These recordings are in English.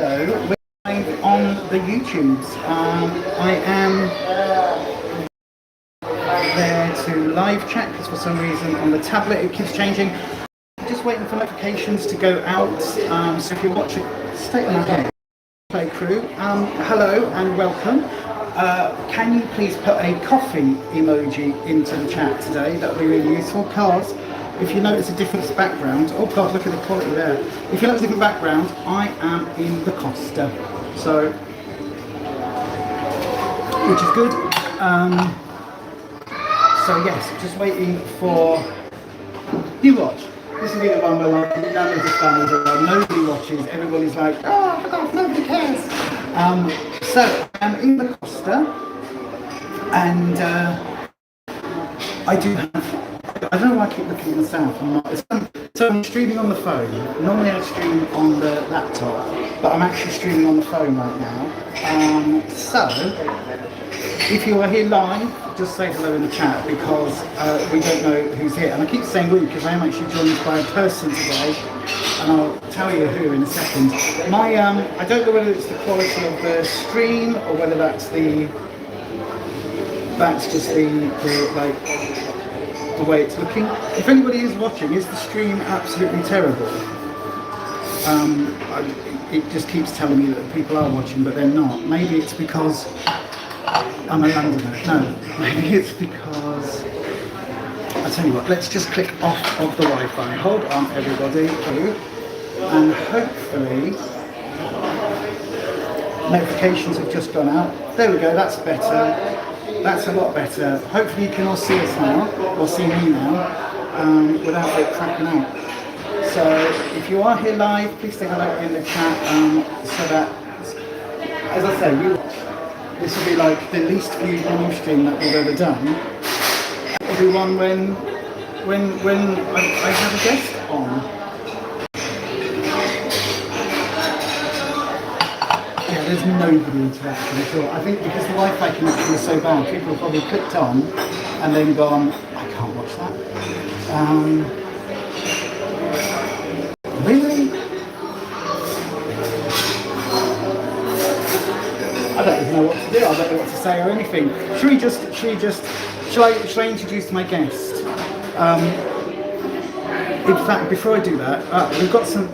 Hello, we're live on the YouTubes. I am there to live chat because for some reason on the tablet it keeps changing. Just waiting for notifications to go out. So if you're watching, stay on my head. Play crew, hello and welcome. Can you please put a coffee emoji into the chat today? That would be really useful because if you notice a different background, oh god, look at the quality there. If you notice a different background, I am in the Costa, so which is good. So yes, just waiting for you watch. This is the one where like none of the families are on, nobody watches, everybody's like, oh my god, nobody cares. So I'm in the Costa and I do have, I don't know why I keep looking at myself. So I'm streaming on the phone. Normally I stream on the laptop, but I'm actually streaming on the phone right now. So if you are here live, just say hello in the chat because we don't know who's here. And I keep saying we because I am actually joined by a person today, and I'll tell you who in a second. I don't know whether it's the quality of the stream or whether that's just the way it's looking. If anybody is watching, is the stream absolutely terrible? It just keeps telling me that people are watching, but they're not. Maybe it's because I'm a Londoner. No, maybe it's because... I'll tell you what, let's just click off of the Wi-Fi. Hold on, everybody. And hopefully... notifications have just gone out. There we go, that's better. That's a lot better. Hopefully you can all see us now, or see me now, without it cracking out. So if you are here live, please say hello in the chat, so that, as I say, this will be like the least viewed live stream that we've ever done. It'll be one when I have a guest on. Yeah, there's nobody interacting at all. I think because the Wi-Fi connection is so bad, people have probably clicked on and then gone, I can't watch that. Really? I don't even know what to do. I don't know what to say or anything. Shall I introduce my guest? In fact, before I do that, we've got some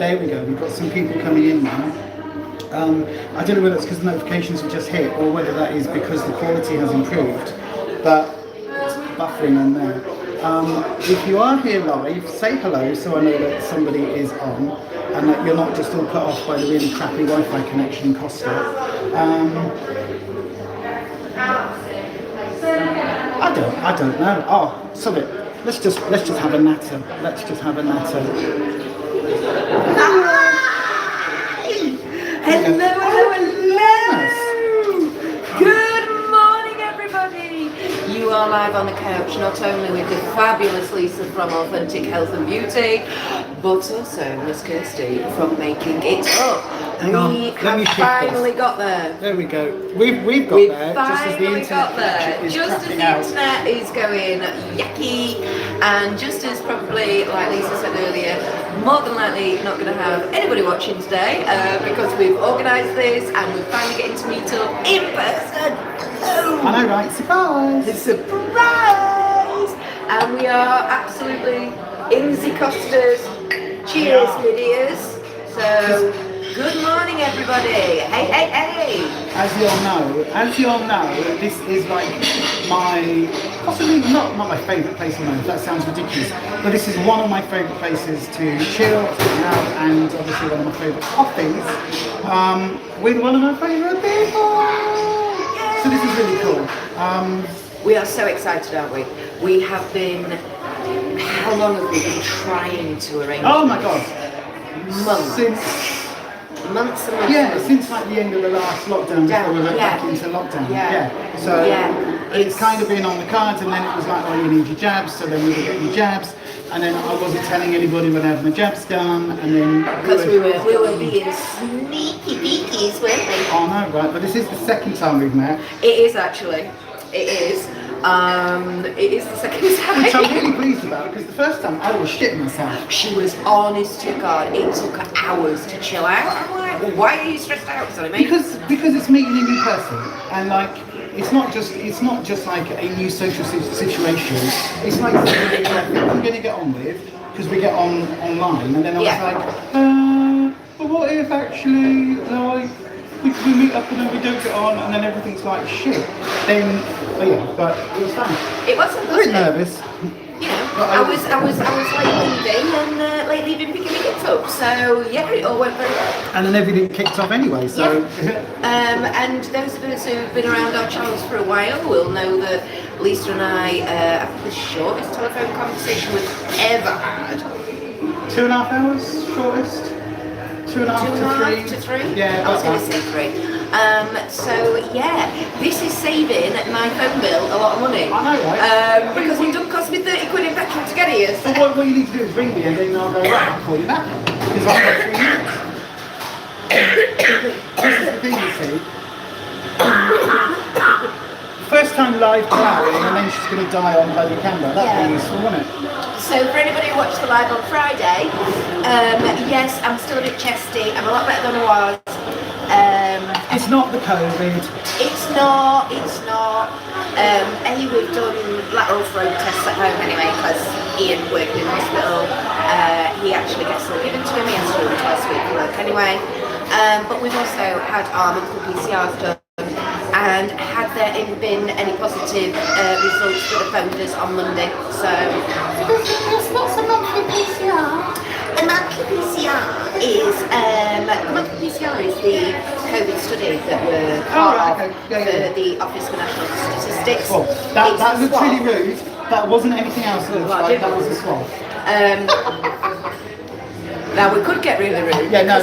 people coming in now. I don't know whether it's because the notifications have just hit or whether that is because the quality has improved, but it's buffering on there. If you are here live, say hello so I know that somebody is on and that you're not just all put off by the really crappy Wi-Fi connection in Costa. I don't know. Oh, sorry. Let's just have a natter. Let's just have a natter. Hello! Good morning, everybody! You are live on the couch, not only with the fabulous Lisa from Authentic Health and Beauty, but also Miss Kirsty from Making It Up. Hang on, let me finally got there. There we go. We've got there just as the internet got there. is just as the out. internet is going yucky, and just as probably, like Lisa said earlier, more than likely not going to have anybody watching today because we've organised this and we're finally getting to meet up in person. Hello. I know, right? Surprise! It's a surprise! And we are absolutely in the Costas. Cheers, videos. So, good morning, everybody. Hey. As you all know, this is like possibly not my favourite place on earth. That sounds ridiculous, but this is one of my favourite places to chill, to hang out, and obviously one of my favourite coffees with one of my favourite people. Yay! So this is really cool. We are so excited, aren't we? We have been. How long have we been trying to arrange? Oh my god! Months and months. Yeah, since like the end of the last lockdown before we went back into lockdown. Yeah. So it's kind of been on the cards, and then it was like, oh, you need your jabs, so then we were getting jabs, and then I wasn't telling anybody when I had my jabs done, and then because we were being sneaky beakies, weren't we? Oh no, right, but this is the second time we've met. It is actually. It is. It is the second time. Which I'm really pleased about because the first time I was shitting myself. She was honest to God. It took her hours to chill out. I'm like, Why are you stressed out? Sorry, mate. Because it's meeting a new person, and like it's not just like a new social situation. It's like something that I'm going to get on with because we get on online, and then I was like, but what if actually like we meet up and then we don't get on, and then everything's like shit? Then but it was fun. It wasn't. I was a bit nervous. You know, I was late leaving and late leaving picking my kids up. So yeah, it all went very well. And then everything kicked off anyway. So. And those of us who've been around our channels for a while will know that Lisa and I have the shortest telephone conversation we've ever had. 2.5 hours, shortest. 2.5 to 3. Yeah, I was going to say 3. So yeah, this is saving my phone bill a lot of money. I know, right? Because it doesn't cost me 30 quid in petrol to get here. So. What you need to do is ring me and then I'll go, right, I'll call you back. Because I've got 3 minutes. This is the thing, you see. First time live clapping and then she's going to die on bloody camera. That'd be useful, wouldn't it? So for anybody who watched the live on Friday, yes, I'm still a bit chesty. I'm a lot better than I was. It's not the COVID. It's not. We've done lateral throat tests at home anyway because Ian worked in hospital. He actually gets them given to him. He has to do them twice a week for work anyway. But we've also had our monthly PCRs done. And had there been any positive results that have phoned us on Monday, so... What's a monthly PCR? The monthly PCR is, the COVID study that we're part of for the Office for National Statistics. Well, that looks really rude. That wasn't anything else that looked like, that was a swab. Now we could get really rude. Yeah, no.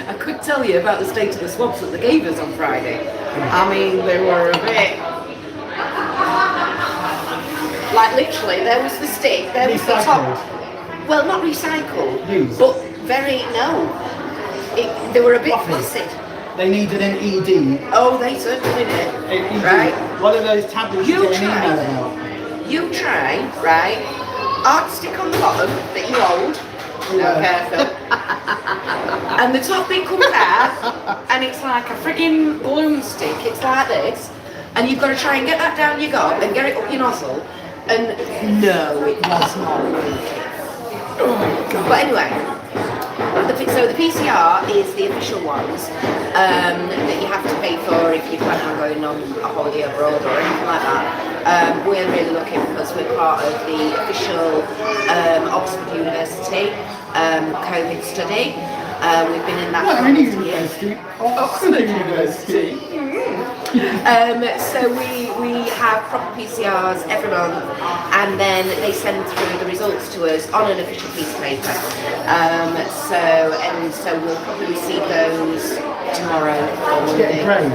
I could tell you about the state of the swabs that they gave us on Friday. I mean, they were a bit... Like literally, there was the stick, there was the top... Well, not recycled, but they were a bit fussy. They needed an ED. Oh, they certainly did. Right? One of those tablets you get an email about. You try, right? Art stick on the bottom that you hold. No, careful. And the top bit comes out, and it's like a frigging balloon stick. It's like this, and you've got to try and get that down your gob and get it up your nozzle. And no, it was not working. Oh my God. But anyway, so the PCR is the official ones that you have to pay for if you plan on going on a holiday abroad or anything like that. We're really lucky because we're part of the official Oxford University COVID study. We've been in that for university. Oxford University. So we have proper PCRs every month, and then they send through the results to us on an official piece of paper. So we'll probably receive those tomorrow or Monday. Get a grade.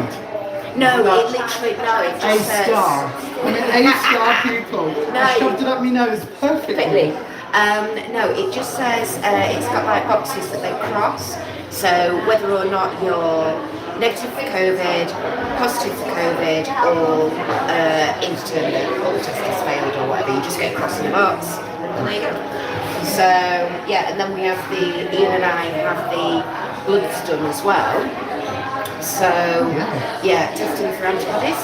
No, it just says... A-star. I'm an A-star pupil. I shoved it up my nose perfectly. No, it just says it's got like boxes that they cross. So whether or not you're negative for COVID, positive for COVID, or indeterminate, or the test has failed or whatever, you just get a cross in the box. And there you go. So yeah, and then we have Ian and I have the bloods done as well. So yeah, testing for antibodies.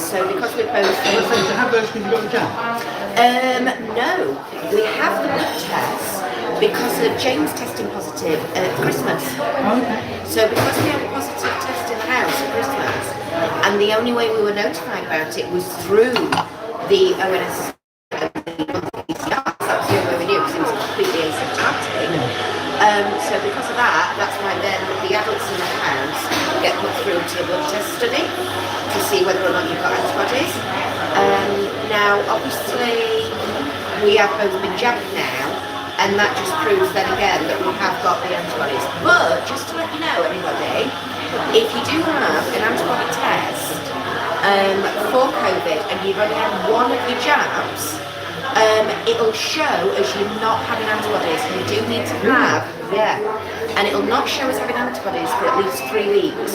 So because we're both... So you have those because you got the jab? No, we have the blood tests because of James testing positive at Christmas. Okay. So because we had a positive test in the house at Christmas, and the only way we were notified about it was through the ONS and the monthly PCR. That's the only way we knew because it was completely asymptomatic. So because of that, that's why then the adults in the house get put through to the blood test study to see whether or not you've got antibodies. Now, obviously, we have both been jabbed now, and that just proves then again that we have got the antibodies. But just to let you know, everybody, if you do have an antibody test for COVID and you've only had one of your jabs, it'll show as you not having antibodies. You do need to have, and it'll not show as having antibodies for at least 3 weeks.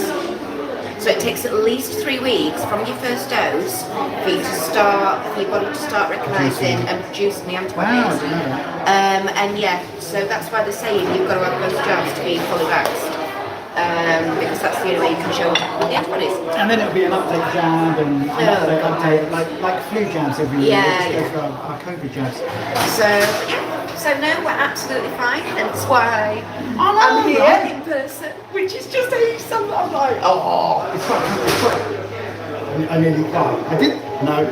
So it takes at least 3 weeks from your first dose for you to start, for your body to start recognising and producing the antibodies. Wow, I didn't know that. And yeah, so that's why they're saying you've got to have both jabs to be fully vaxxed. Because that's the only way you can show the antibodies. And then it'll be an update jab and an update, like flu jabs every year. Yeah, Just go for our COVID jabs. So yeah, so no, we're absolutely fine. That's why Oh, I'm here right. in person, which is just awesome. I'm like, oh. I nearly, I did, no.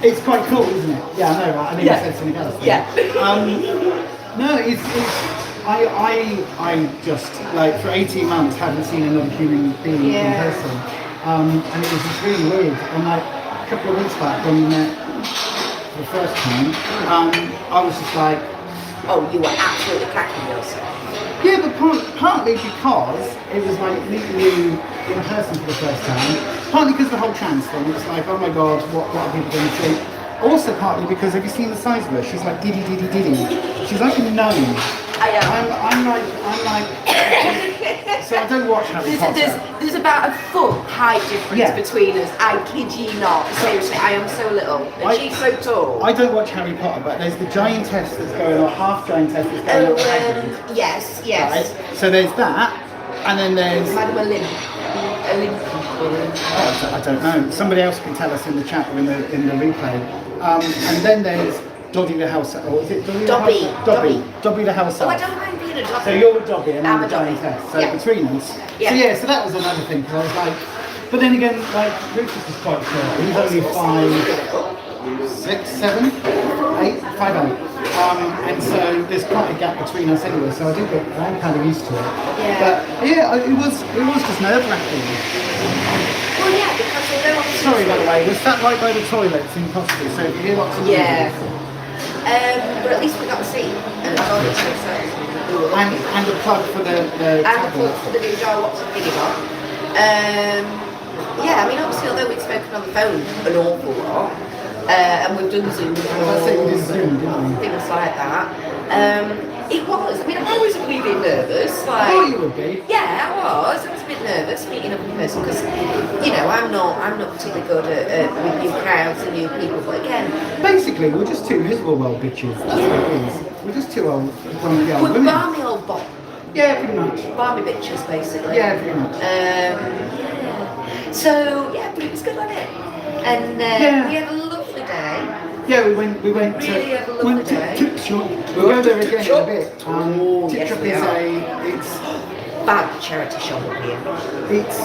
It's quite cool, isn't it? Yeah, I know, right? I nearly said something else. Yeah. No, it's I just, like, for 18 months haven't seen another human being in person. And it was just really weird. And like, a couple of weeks back when we met for the first time, I was just like... Oh, you were absolutely cracking yourself. Yeah, but partly because it was like meeting you in person for the first time. Partly because the whole trans thing. It's like, oh my god, what are people going to think? Also partly because, have you seen the size of her? She's like diddy diddy diddy. She's like a gnome. I am. I'm like. So I don't watch Harry Potter. There's about a foot height difference between us. I kid you not. Seriously, I am so little, and she's so tall. I don't watch Harry Potter, but there's the giantess that's going on, half giantess that's going on. Yes. Right? So there's that, and then there's. Madam Olymp. Oh, I don't know. Somebody else can tell us in the chat or in the replay. And then there's Doddy the house, or is it Dobby? Dobby the house. Oh, I don't mind being a Dobby. So you're a Dobby and I'm a Dobby. giantess. So between us. Yeah. So that was another thing because I was like, but then again, like Rufus is quite short. He's only 5'6", 7", 8", 5'8". And so there's quite a gap between us anyway. So I'm kind of used to it. Yeah. But yeah, it was just nerve-wracking. Well, yeah, because they don't. Sorry, by the way, we're sat right by the toilets in Costa, so if you hear lots of Yeah. But at least we got the seat and the toilet, so. And the plug for the and the plug for the new Jar Watson thingy bob. Yeah, I mean, obviously, although we've spoken on the phone an awful lot, and we've done Zoom calls and things like that. It was. I mean, I was really nervous. Like, oh, you would be. Yeah, I was. I was a bit nervous meeting up in person because, you know, I'm not particularly good at with new crowds and new people. But again, basically, we're just two miserable old bitches. That's what it is. We're just two old, grumpy old women. We're barmy old bot. Yeah, pretty much. Barmy bitches, basically. Yeah, pretty much. Yeah. So yeah, but it was good, wasn't it? And we had a lovely day. Yeah, we went Really have a lovely day. Tip Shop. We'll go there again in a bit. Oh, Tip yes, Shop we is are. it's Bad charity shop up here. It's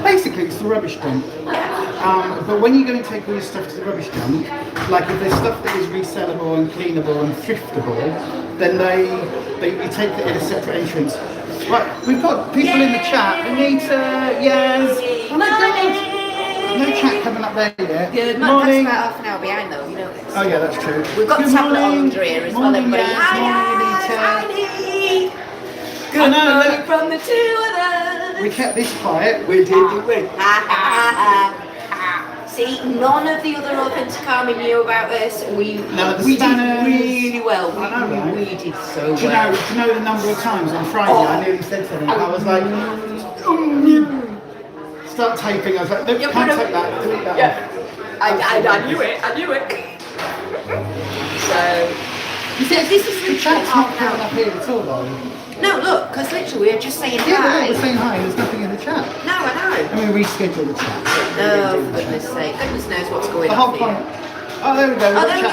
basically it's the rubbish dump. Yeah. But when you go and take all your stuff to the rubbish dump, like if there's stuff that is resellable and cleanable and thriftable, then you take it in a separate entrance. Right, we've got people in the chat. Anita, yes. Oh my God. No chat coming up there yet. Good morning. That's about half an hour behind though, you know this. Oh yeah, that's true. We've got tablet under here as well, everybody. Hi, Anita. Good morning from the two of us. We kept this quiet. We did. See, none of the other authentic army knew about this. We did really well. We did so well. Do you know the number of times on Friday I nearly said something? I was like, start taping. I was like, nope, can't take that. Delete that. Yeah. I knew it. So, you see, this is the chat's not coming up here at all, though. No, look, because literally we're just saying hi. Yeah, we're saying hi. There's nothing in the chat. No, I know. And we reschedule the chat. Oh, for goodness sake. Goodness knows what's going on. The whole point. Oh, there we go. Oh, there we go.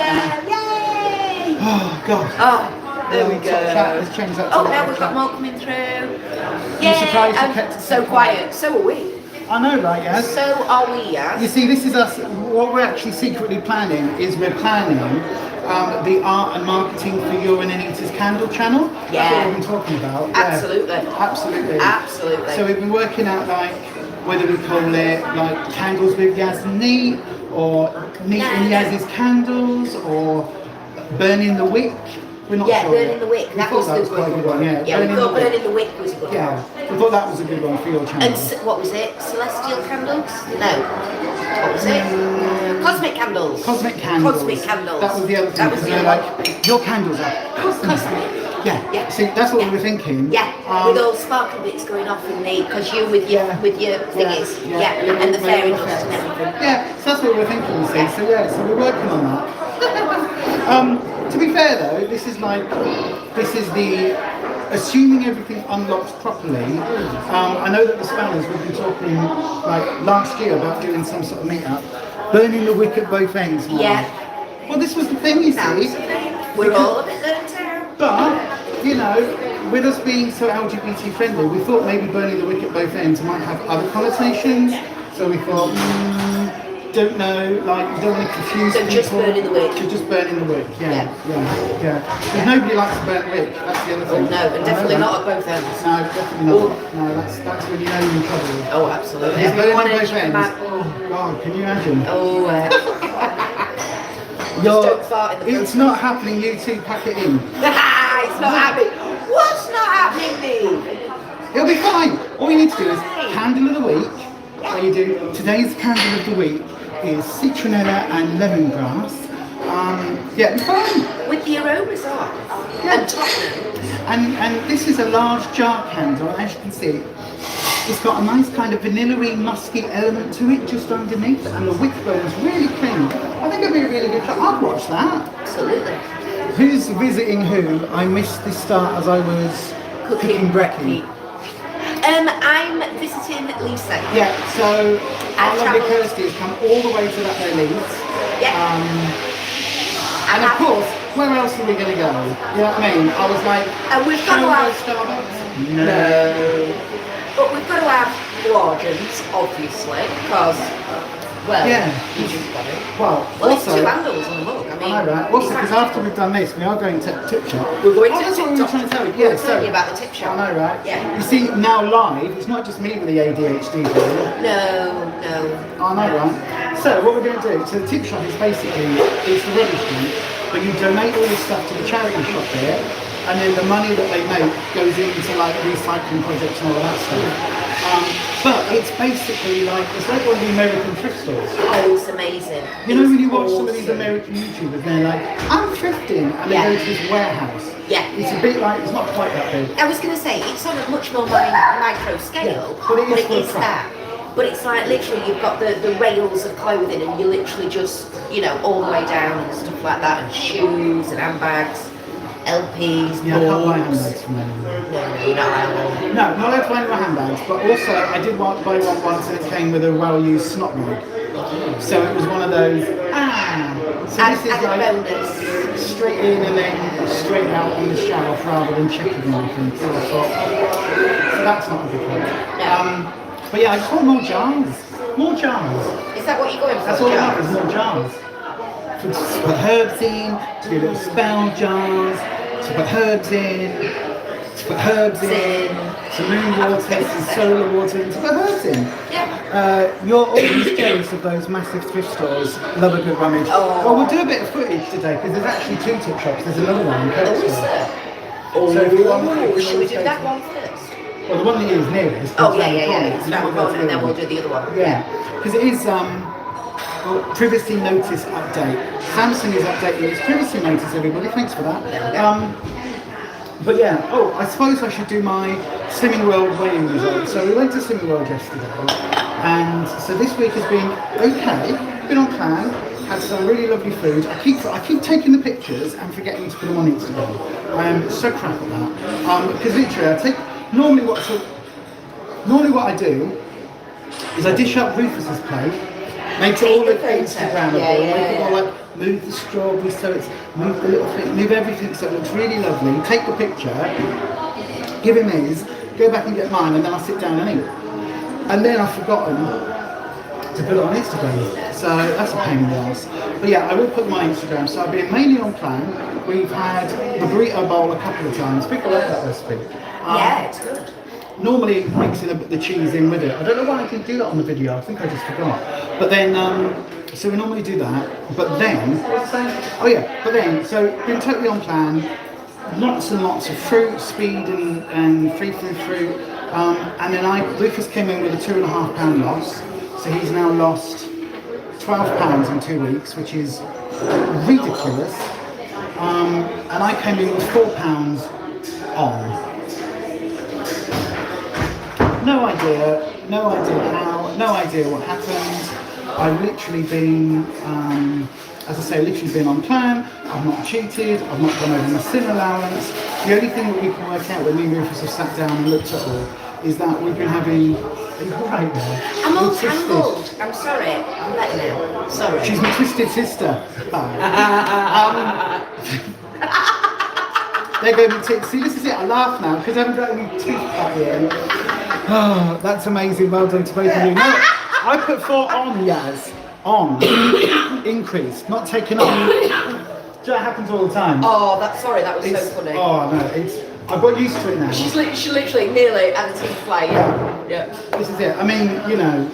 Yay! Oh, God. Oh, there we go. Chat has changed that. Oh, now we've got more coming through. I'm surprised you kept it so quiet. So are we. I know, right, yes? So are we, yes? You see, this is us. What we're actually secretly planning is we're planning the art and marketing for your and Anita's candle channel. Yeah. That's what we've been talking about. Absolutely. Yeah. Absolutely. So we've been working out like whether we call it like Candles with Yaz and Neat, or Neat and Yaz's Candles, or Burning the Wick. We're not sure. Burning the Wick. That was quite a good one. Yeah, we thought Burning the Wick was a good one. Yeah, we thought that was a good one for your channel. And what was it? Celestial candles? No. What was it? Cosmic candles. Cosmic candles. Cosmic candles. That was the other thing. That was the other like, your candles are cosmic. Yeah. See, that's what we were thinking. Yeah, with all sparkle bits going off in the, because you with your thingies, and the fairy dust and everything. Yeah, so that's what we were thinking, you see. So we're working on that. To be fair though, this is the, assuming everything unlocks properly. I know that the Spanners, we've been talking like last year about doing some sort of meet-up, burning the wick at both ends. Yeah. Well, this was the thing, you see. We're all a bit learned out. But, you know, with us being so LGBT friendly, we thought maybe burning the wick at both ends might have other connotations. So we thought, don't know, like, you don't want to confuse people. Just burning the wick. Just burning the wick, yeah. Because nobody likes to burn wick, that's the other thing. No, and definitely not at both ends. No, definitely not. No, that's when you know you're in trouble. Oh, absolutely. It's burning One both edge ends. back. Oh, God, can you imagine? Oh, don't fart in the it's not happening, you two pack it in. It's not happening. What's not happening, me? It'll be fine. All you need to do is candle of the week. What you do, today's candle of the week is citronella and lemongrass. Yeah, it'll be fine. With the aromas on. Yeah. And Tottenham. And this is a large jar candle, as you can see. It's got a nice kind of vanilla-y, musky element to it just underneath, and the wick burns really clean. I think it'll be a really good shot. I'd watch that. Absolutely. Who's visiting who? I missed the start as I was cooking brekkie. I'm visiting Lisa. Yeah, so our lovely travelled. Kirsty has come all the way to that Leeds. Yeah. And of course, where else are we going to go? You know what I mean? I was like, And we've got to have Starbucks? No. But we've got to have organs, obviously, because, well, Yeah. you just got it. Well, Well, it's also, two handles on the mug. I mean, I know, right? Also, because after we've done this, we are going to tip shop. we're going to that's what we were trying to tell you. We're Yeah, telling so you about the tip shop. I know, right? Yeah. You see, now live, it's not just me with the ADHD. No. I know, right? So what we're going to do, so the tip shop is basically, it's the rubbish bin, but you donate all this stuff to the charity shop here, and then the money that they make goes into like recycling projects and all of that stuff. But it's basically like, it's like one of the American thrift stores. Oh, it's amazing. You know when you watch It's some of these awesome. American YouTubers, they're like, I'm thrifting, and they Yeah. go to this warehouse. Yeah. It's a bit like, it's not quite that big. I was going to say, it's on a much more micro scale, Yeah, but it is for a craft. that. But it's like literally you've got the rails of clothing and you literally just, all the way down and stuff like that, and shoes and handbags, LPs, Yeah, I can't buy books. handbags from them. No, you're not allowed. No, not allowed to buy my handbags, but also I did buy one once and it came with a well-used snot mug. So it was one of those, So And this is a like bonus. straight in and then straight out in the shower rather than checking anything. So I thought, so that's not a good one. But yeah, I just want more jars. More jars. Is that what you're going for? That's all I Joe? want is more jars. To put herbs in, to do little spell jars, to put herbs in, some moon water, some solar water in, to put herbs in. Yeah. You're always jealous of those massive thrift stores, love a good rummage. Oh. Well, we'll do a bit of footage today because there's actually two tip shops. There's another one in Oh, Kirsty. is there? Oh, So if you want- should we do that one first? Well, the one that is nearest. Oh, is yeah. around the corner. It's around the corner and then we'll do the other one. Yeah, because it is privacy notice update. Samsung is updating its privacy notice, everybody. Thanks for that. But yeah, I suppose I should do my Slimming World weighing results. So we went to Slimming World yesterday, and so this week has been okay. Been on plan. Had some really lovely food. I keep taking the pictures and forgetting to put them on Instagram. I am so crap at that. Because literally, normally what I do is I dish up Rufus's plate, make it all look Instagrammable, make it all like move the strawberries so it's move the little thing, move everything so it looks really lovely. Take the picture, give him his, go back and get mine, and then I'll sit down and eat. And then I've forgotten to put it on Instagram, so that's a pain in the ass. But yeah, I will put my Instagram. So I've been mainly on plan. We've had the burrito bowl a couple of times. People like that recipe. Yeah, it's good. Normally mixing the cheese in with it. I don't know why I didn't do that on the video. I think I just forgot. But then, so we normally do that. But then, so been totally on plan. Lots and lots of fruit, speed and free fruit. And then Rufus came in with a 2.5 pound loss. So he's now lost 12 pounds in 2 weeks, which is ridiculous. And I came in with 4 pounds on. No idea how, no idea what happened. I've literally been, as I say, literally been on plan. I've not cheated, I've not gone over my sin allowance. The only thing that we can work out when me and Rufus have sat down and looked at all is that we've been having, are you all right there? I'm all tangled. I'm sorry. I'm letting out. Sorry. She's my twisted sister. There go my teeth. See, this is it. I laugh now because I haven't got any teeth back here. Oh, that's amazing. Well done to both of you. No, I put 4 on, Yaz. On. Increase, not taken off. That happens all the time. Oh, sorry, that was so funny. Oh no, I've got used to it now. She literally nearly had a teeth fly. Yeah. This is it. I mean, you know,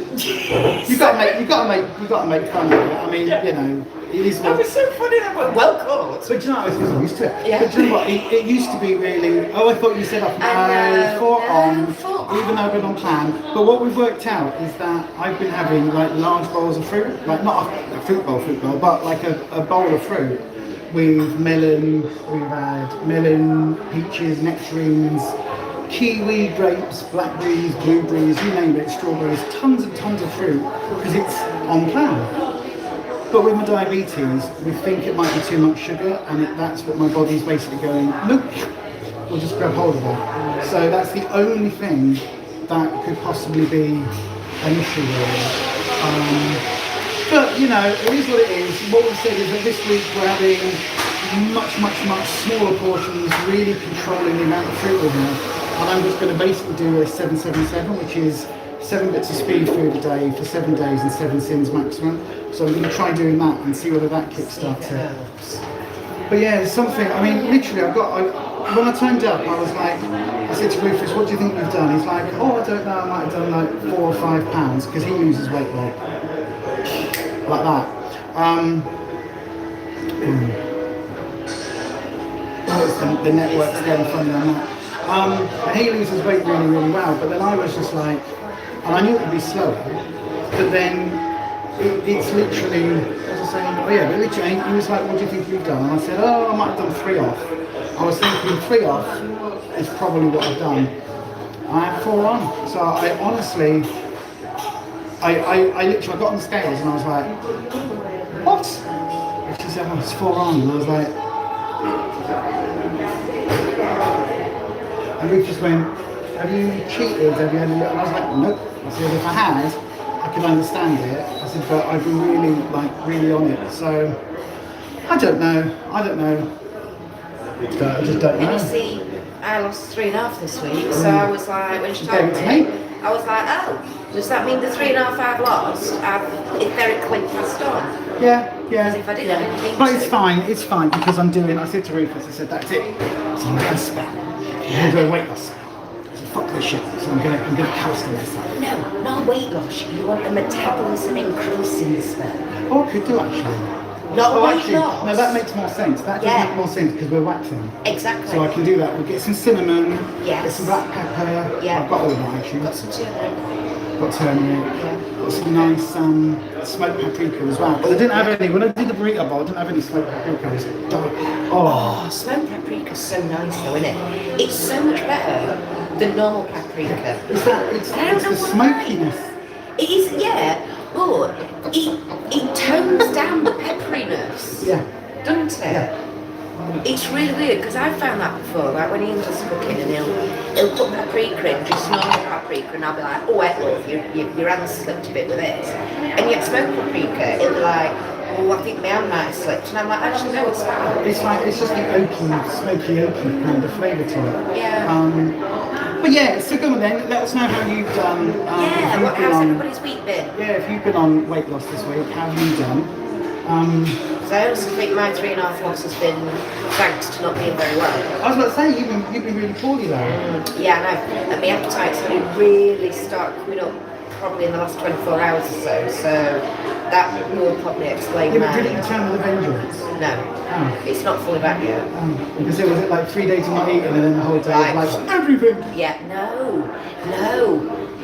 you got to make fun of it. I mean, you know, it is. That was so funny. That was well caught. But you know, I was used to it. Yeah. But you know what? It used to be really. Oh, I thought you said off. No, 4 on. Even though I've been on plan. But what we've worked out is that I've been having like large bowls of fruit, like not a fruit bowl, but like a bowl of fruit. With melon, we've had melon, peaches, nectarines, kiwi, grapes, blackberries, blueberries, you name it, strawberries, tons of fruit, because it's on plan. But with my diabetes, we think it might be too much sugar, and that's what my body's basically going, nope, we'll just grab hold of that. So that's the only thing that could possibly be an issue really. But, you know, it is what it is. What we've said is that this week we're having much smaller portions, really controlling the amount of fruit we have. And I'm just going to basically do a 777, which is 7 bits of speed food a day for 7 days and 7 sins maximum. So I'm going to try doing that and see whether that kickstarts it. But yeah, it's something, I mean, literally, when I turned up, I was like, I said to Rufus, what do you think you've done? He's like, oh, I don't know, I might have done like 4 or 5 pounds, because he loses weight like that. The network's going funny on that. And he loses weight really well, but then I was just like, and I knew it would be slower, but then it's literally, as I was saying, oh yeah, but literally, he was like, what do you think you've done? And I said, oh, I might have done 3 off. I was thinking 3 off is probably what I've done. I had 4 on, so I honestly, I literally got on the scales and I was like, what? And she said, oh, it's 4 on. And I was like, and Ruth just went, have you cheated? Have you had a little? And I was like, nope. I said, if I had, I could understand it. I said, but I've been really on it. So, I don't know. I just don't know. And you see, I lost 3.5 this week, so I was like, when she told me, I was like, oh, does that mean the 3.5 I've lost, I've etherically passed on? Yeah. Because if I did, I didn't think but it's fine, because I'm doing, I said to Rufus, I said, that's it. So I'm going to spell. I'm going to do a weight loss. I said, fuck this shit. So I'm going to cancel myself. No, not weight loss. You want a metabolism increase in the sperm. Oh, I could do actually. Not weight loss. No, that makes more sense. That does make more sense because we're waxing. Exactly. So I can do that. We'll get some cinnamon, get some black pepper. Yeah. I've got all that actually. Got some turmeric. Got turmeric. Yeah. Got some nice smoked paprika as well. But I didn't have any, when I did the burrito bowl, I didn't have any smoked paprika. It was dark. Oh, smoked paprika's so nice though, isn't it? It's so much better than normal paprika. It's the smokiness. It is, yeah. But it tones down the pepperiness, doesn't it? Yeah. It's really weird because I've found that before. Like when Ian does cooking and he'll put paprika in, just normal paprika, and I'll be like, oh, wet love, your hand slipped a bit with this. And yet smoked paprika, it'll be like, oh, I think my hand might have slipped, and I'm like, actually no, it's fine. It's just the oaky, smoky oaky kind of flavour to it. Yeah. But yeah, so go on then, let us know how you've done. How's everybody's week been? Yeah, if you've been on weight loss this week, how have you done? So I honestly think my 3.5 loss has been thanks to not being very well. I was about to say, you've been really poorly though. Yeah, I know. And my appetite's only really started coming up probably in the last 24 hours or so. So that will probably explain But did it return with a vengeance? No. Oh. It's not fully back yet. Because it was like 3 days of not eating and then the whole day was like everything. Yeah, no.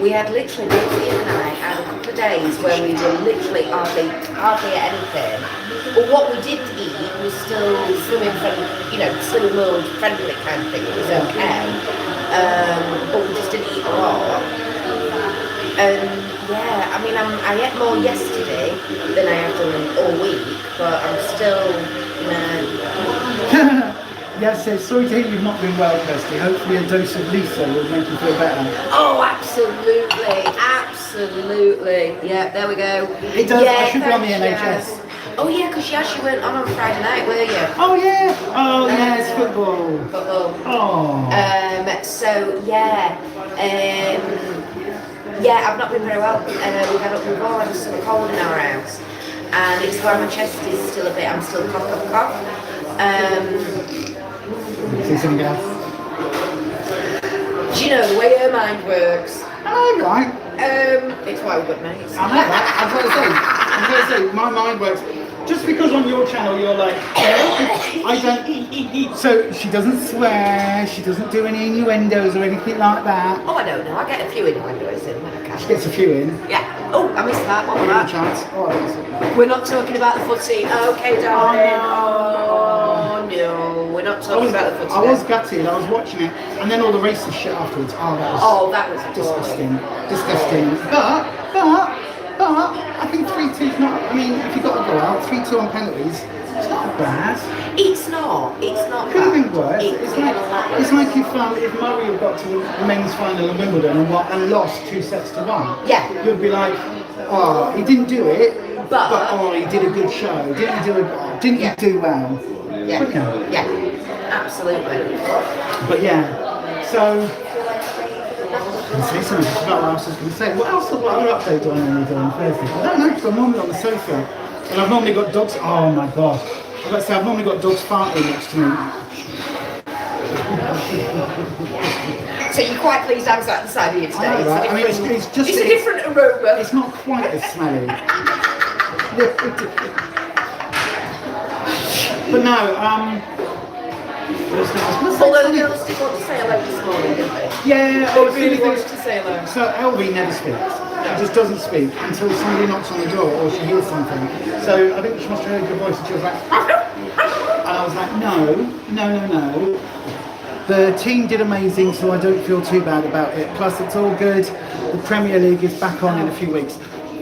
We had literally, Ian and I had a couple of days where we were literally hardly at anything. But what we did eat was still slimming friendly, you know, slim world friendly kind of thing. It was okay. But we just didn't eat a lot. And yeah, I mean, I ate more yesterday than I have done all week, but I'm still, Yes, so sorry to hear you've not been well, Kirsty. Hopefully a dose of Lisa will make you feel better. Oh, absolutely. Yeah, there we go. It does, yeah, I should be on the NHS. Oh yeah, because you went on Friday night, were you? Oh yeah, it's football. Oh. So yeah, yeah, I've not been very well. We've all had a summer cold in our house, and it's why my chest is still a bit. I'm still cough. See something else? Do you know the way her mind works? Oh, right. It's why we're good mates. I know that. I was going to say, my mind works. Just because on your channel you're like, I don't eat. So she doesn't swear, she doesn't do any innuendos or anything like that. Oh, I don't know. I get a few innuendos in when I can. She gets a few in. Yeah. Oh, I missed that. What was that? Chance. Oh, we're not talking about the footy. Okay, darling. Oh, no. We're not talking about the footy. I was gutted. I was watching it, and then all the racist shit afterwards. That was disgusting. But I think 3-2's not. I mean, if you've got to go out, 3-2 on penalties, it's not bad. It's not Could have been worse. It's like if Murray had got to the men's final of Wimbledon and lost 2-1. Yeah. You'd be like, oh, he didn't do it, but oh, he did a good show. Didn't he do well? Yeah. But, yeah. Absolutely. But yeah. So. I say something. I forgot what else I was going to say. What other update do I normally do on Thursday? I don't know, because I'm normally on the sofa. And I've normally got dogs. Oh my god. I've got to say, I've normally got dogs farting next to me. So you're quite pleased I'm sat inside of you today. Right. I mean, it's just. It's a different aroma. It's not quite as smelly. But no, although the girls did want to say hello this morning, didn't they? Yeah, they really wanted to say hello. So Elvie never speaks. She just doesn't speak until somebody knocks on the door or she hears something. So I think she must have heard your voice and she was like, and I was like, no. The team did amazing, so I don't feel too bad about it. Plus, it's all good. The Premier League is back on in a few weeks.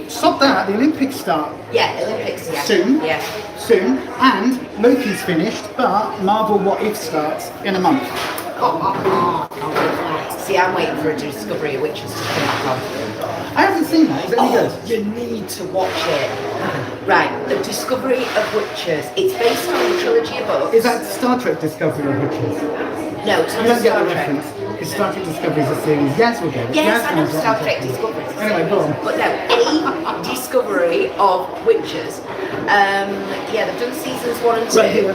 Stop that, the Olympics start. Yeah, Olympics, yeah. Soon. And Loki's finished, but Marvel What If starts in a month. See, I'm waiting for a Discovery of Witches to come back on. I haven't seen that. Is it any good? You need to watch it. Right, The Discovery of Witches. It's based on a trilogy of books. Is that Star Trek Discovery of Witches? No, it's not You don't get Star the Trek. reference. Because Star Trek Discovery is a series. Yes, we'll get it. Yes, I know Star Trek Discovery. Anyway, go on. But no, a Discovery of Witches. Yeah, they've done seasons 1 and 2. Right here.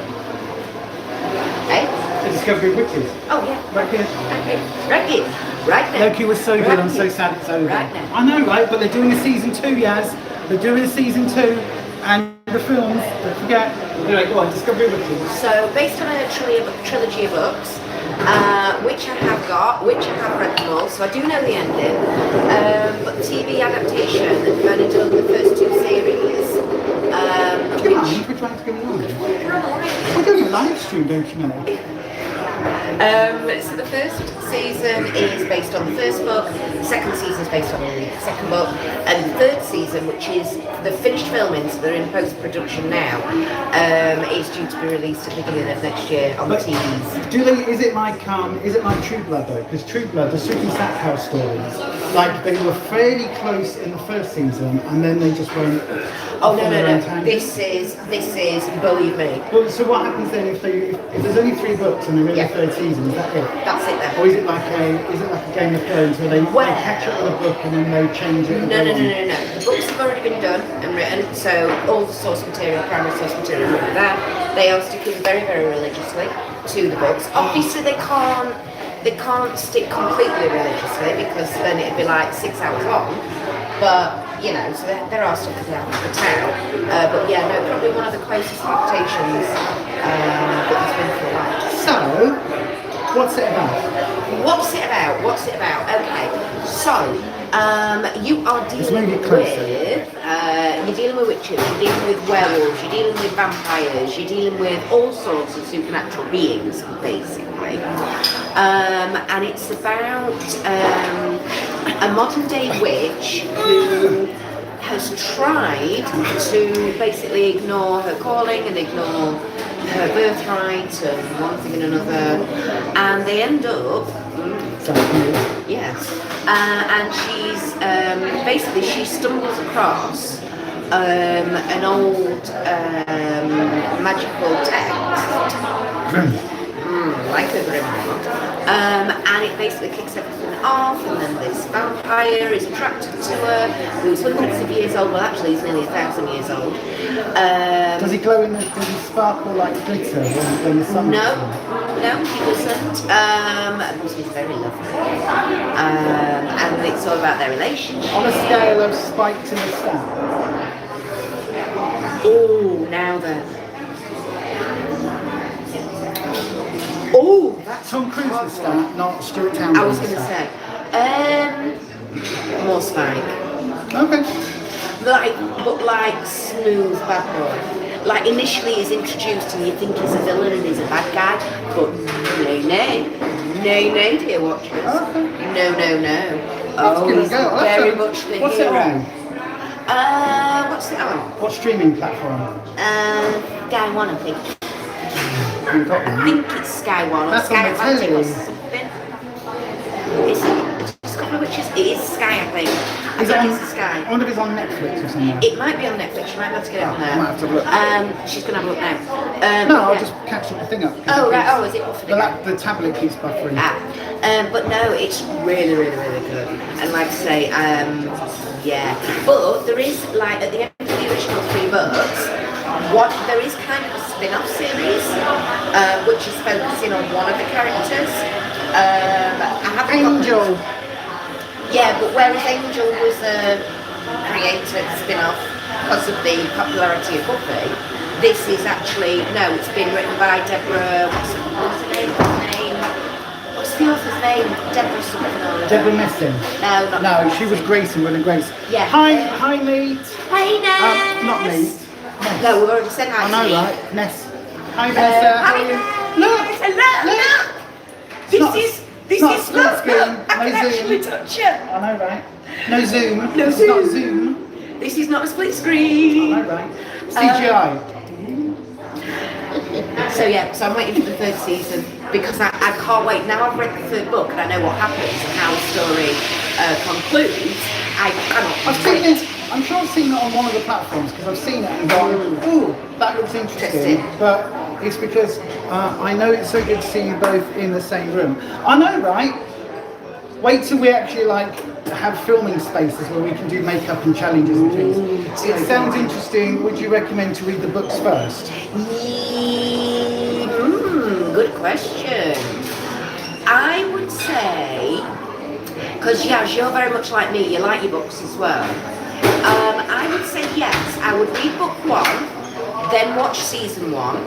Eh? The Discovery of Witches. Oh yeah. Right here. Okay. Right here. Right now. Loki was so good, Right I'm so here. sad it's over. Right now. I know, right? But they're doing a season 2, Yaz. They're doing a season 2, and the films, don't forget. Anyway, go on, Discovery of Witches. So, based on a trilogy of books, which I have got, which I have read them all, so I do know the ending. But the TV adaptation, they've only done the first 2 series. Which one's going on? We're doing a live stream, don't you know? So the first season is based on the first book, the second season is based on the second book, and the third season, which is the finished filming, so they're in post-production now, is due to be released at the beginning of next year on the TVs. Is it like True Blood though? Because True Blood, the Suki Sackhouse stories, like they were fairly close in the first season, and then they just went. Oh no! This is believe me. Well, so what happens then if there's only 3 books and they're in the third season? Is that it? That's it then. Or is it like a Game of Thrones where they catch up with a book and then they change it? No. The books have already been done and written, so all the source material, primary source material, like that, they are sticking very, very religiously to the books. Obviously, they can't stick completely religiously because then it'd be like 6 hours long. But you know, so there are stuff that they have to put out. But yeah, no, probably one of the closest adaptations that there's been for a while. So, what's it about? What's it about? What's it about? Okay, so you are dealing with you're dealing with witches, you're dealing with werewolves, you're dealing with vampires, you're dealing with all sorts of supernatural beings, basically. And it's about a modern day witch who has tried to basically ignore her calling and ignore her birthright and one thing and another, and they end up yes, and she's basically she stumbles across an old magical text. Like a grimoire, and it basically kicks everything off, and then this vampire is attracted to her, who's hundreds of years old, well actually he's nearly 1,000 years old. Does he glow does he sparkle like glitter when the sun No, he doesn't, he's very lovely, and it's all about their relationship. On a scale of Spike to the Star. Oh, now then. Oh, that's Tom Cruise the star, not Stuart Townsend. I was going to say, more Spike. Okay. But like smooth bad boy. Like initially he's introduced and you think he's a villain and he's a bad guy, but no, dear watchers. Okay. No. Oh, he's very much the What's hero. it on? What's it on? What streaming platform? Sky One, I think. I think it's Sky One or Sky Atlantic or something. It's a couple of witches. It is Sky, I think. I think it's Sky. I wonder if it's on Netflix or something. It might be on Netflix. You might have to get it on there. I might have to look. She's going to have a look now. No, I'll just catch the thing up. Oh, right. Oh, is it buffering? The tablet keeps buffering. But no, it's really good. And like I say, yeah. But there is, like, at the end of the original 3 books, there is kind of a spin-off series, which is focusing on one of the characters. I haven't Angel. Yeah, but whereas Angel was a created spin-off because of the popularity of Buffy, this is actually, no, it's been written by Deborah, what's her name? What's the author's name? Deborah something or other. Deborah Messing. No, she was Grace in Will and Grace. Yeah. Hi, Meat. Hey, Ness. Not Meat. No, we've already said hi. I know, right? Ness. Hi, Vanessa. Hi, Ness. Look. This is not screen. I can actually touch it. I know, right? No Zoom. No This is not Zoom. This is not a split screen. I know, right? CGI. So yeah, so I'm waiting for the 3rd season because I can't wait. Now I've read the 3rd book and I know what happens and how the story concludes. I cannot. I've seen it. I'm sure I've seen it on one of the platforms because I've seen it and gone, ooh, that looks interesting. But it's because I know it's so good to see you both in the same room. I know, right? Wait till we actually have filming spaces where we can do makeup and challenges and things. It sounds interesting. Would you recommend to read the books first? Good question. I would say, because Yaz, you're very much like me, you like your books as well. I would say yes, I would read book 1, then watch season 1,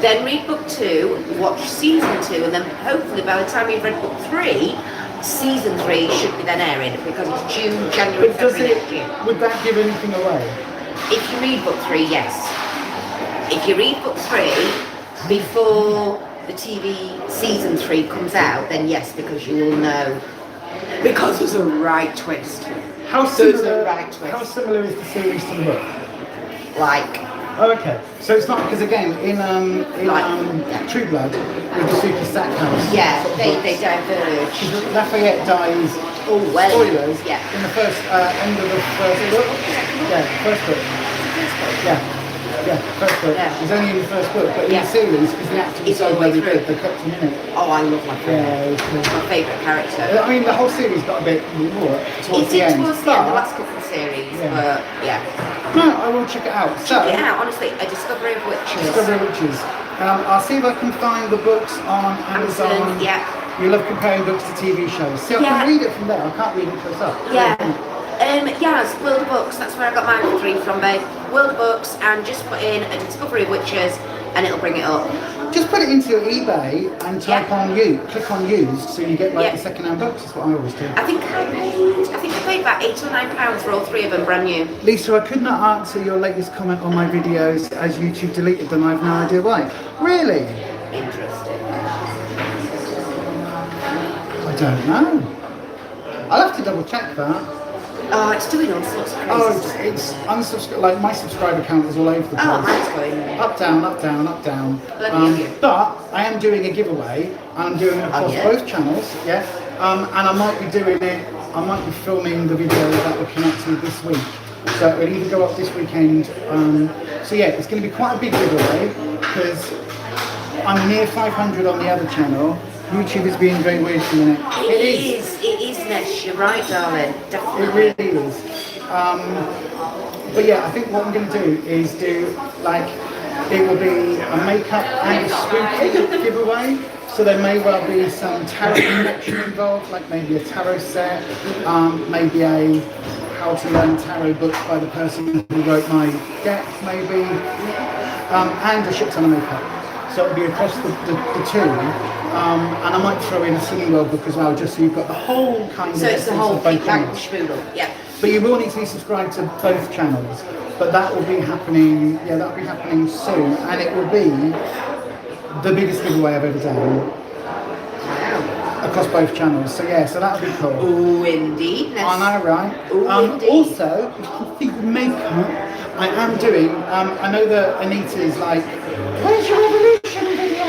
then read book 2, watch season 2, and then hopefully by the time you've read book 3, season 3 should be then airing because it's June, January, February next year. Would that give anything away? If you read book 3, yes. If you read book 3 before the TV season 3 comes out, then yes, because you will know. Because there's a right twist. How similar is the series to the book? Oh, okay. So it's not, because again, in True Blood, with the Super Stackhouse. Yeah, they diverge. Lafayette dies, spoilers, in the first, end of the first book. First book. First book. It's only in the first book, but in the series, because the acting is so well good, they kept him in it. Oh, I love Lafayette. It's my favourite character. I mean, the whole series got a bit more towards the end. Towards the end, the last couple of series, but No, I will check it out. Check it out, honestly, A Discovery of Witches. Discovery of Witches. I'll see if I can find the books on Amazon. You love comparing books to TV shows. See, I can read it from there. I can't read it close up. Yaz, World of Books, that's where I got mine 3 from, babe. World of Books, and just put in A Discovery of Witches, and it'll bring it up. Just put it into your eBay and type on click on use, so you get like the second-hand books. That's what I always do. I think I paid about £8 or £9 for all 3 of them, brand new. Lisa, I could not answer your latest comment on my videos as YouTube deleted them. I have no idea why. Really? Interesting. I don't know. I'll have to double check that. Oh, it's doing all sorts of crazy stuff. It's unsubscribed. Like my subscriber count is all over the place. Oh, mine's going up, down, up, down, up, down. Bloody but I am doing a giveaway, and I'm doing it across both channels. Yeah. And I might be doing it. I might be filming the video that we're connected this week. So it'll either go up this weekend. So yeah, it's going to be quite a big giveaway because I'm near 500 on the other channel. YouTube is being very weird for me. It is, Nesh, you're right, darling. Definitely. It really is. But yeah, I think what I'm going to do is do like, it will be a makeup and a spooky giveaway. So there may well be some tarot connection involved, like maybe a tarot set, maybe a how to learn tarot book by the person who wrote my deck, maybe, and a shit ton of makeup. So it'll be across the two, and I might throw in a singing world book as well, just so you've got the whole kind of. So it's the whole big bang channels. schmoodle, yeah. But you will need to be subscribed to both channels. But that will be happening. Yeah, that'll be happening soon, and it will be the biggest giveaway I've ever done. Wow. Across both channels. So yeah, so that'll be cool. Oh, indeed. I know, right? Ooh, indeed. Also, think of makeup. I am doing. I know that Anita's like, where's your evolution video?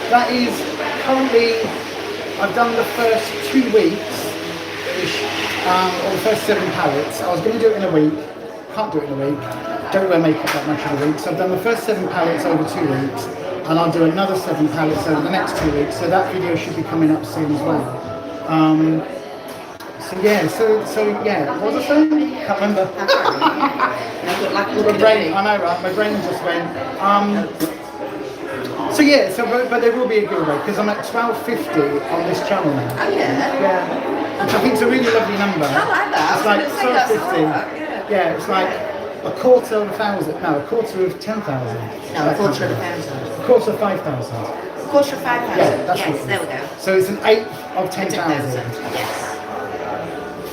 That is currently. I've done the first 2 weeks-ish, or the first 7 palettes. I was going to do it in a week. Can't do it in a week. Don't wear makeup that much in a week. So I've done the first 7 palettes over 2 weeks, and I'll do another 7 palettes over the next 2 weeks. So that video should be coming up soon as well. So yeah, what was I saying? Can't remember. My brain, I know, right? My brain just went. So yeah, but there will be a giveaway because I'm at 1250 on this channel now. Oh yeah. Yeah, which I think is a really lovely number. I like that. It's like 1250. Yeah, it's like a quarter of 1,000. No, a quarter of 10,000. No, a quarter of 1,000. A quarter of 5,000. A quarter of 5,000. Yeah, that's yes, there we go. So it's an eighth of 10,000. Yes.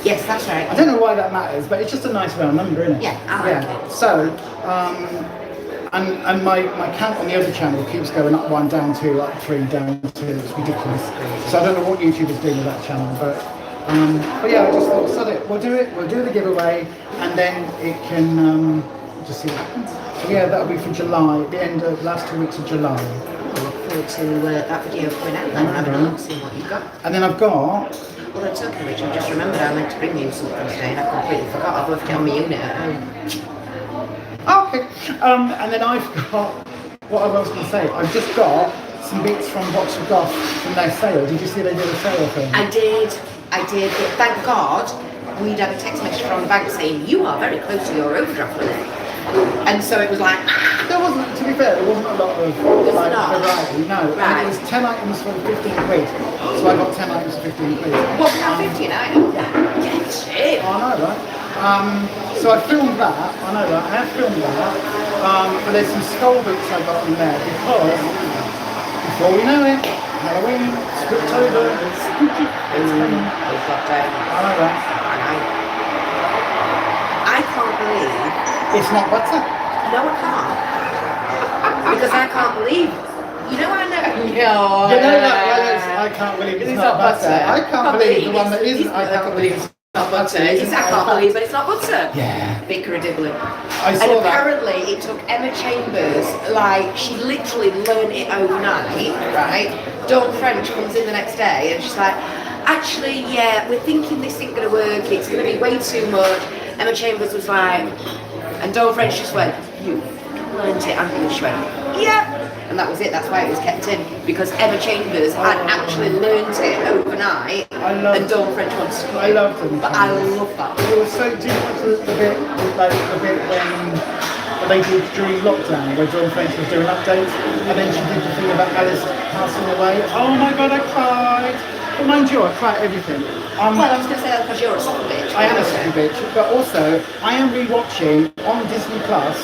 Yes, that's right. I don't know why that matters, but it's just a nice round number, isn't it? Yeah, I like it. So, and my count on the other channel keeps going up 1, down 2, up 3, down 2. It's ridiculous. So I don't know what YouTube is doing with that channel, but yeah, I just thought, sod it. We'll do it. We'll do the giveaway, and then it can just see what happens. So yeah, that'll be for July, the end of the last 2 weeks of July. I look forward to that video coming out then, having a look, seeing what you've got. And then I've got. Well, that's okay, Rich. I just remembered I meant to bring you something today and I completely forgot. I've left it on my unit at home. Okay. And then I've got, what I was going to say, I've just got some bits from BIRCHBOX from their sale. Did you see they did a sale thing? I did. But thank God we'd had a text message from the bank saying, you are very close to your overdraft limit. And so it was like, there wasn't, to be fair, there wasn't a lot of variety, no. Right. And it was 10 items for 15 quid. So I got 10 items for 15 quid. Well, we have 15 items. Yes, shit. I know, right? So I filmed that, I know that, I have filmed that. But there's some skull bits I got in there because, before we know it, Halloween, Spooktober, spooky, it's coming. I know that. I can't believe. It's not butter. No, I can't. Because I can't believe. You know, I know. You know that, I can't believe it's not butter. I can't believe the one that isn't. I can't believe it's not butter. I can't believe it's not butter. Yeah. Incredibly. I saw and apparently it took Emma Chambers, like, she literally learned it overnight, right? Dawn French comes in the next day and she's like, actually, yeah, we're thinking this isn't going to work. It's going to be way too much. Emma Chambers was like, and Dawn French just went, you learned it, and she went, yeah. And that was it, that's why it was kept in. Because Emma Chambers had actually learned it overnight, and Dawn French wants to. I loved them. But I love that. It was so different to the bit when they did during lockdown, where Dawn French was doing updates, and then she did the thing about Alice passing away. Oh my god, I cried. But mind you, I cry at everything. Well, I was going to say that because you're a sucker bitch. I am a sucker bitch, but also I am rewatching on Disney Plus.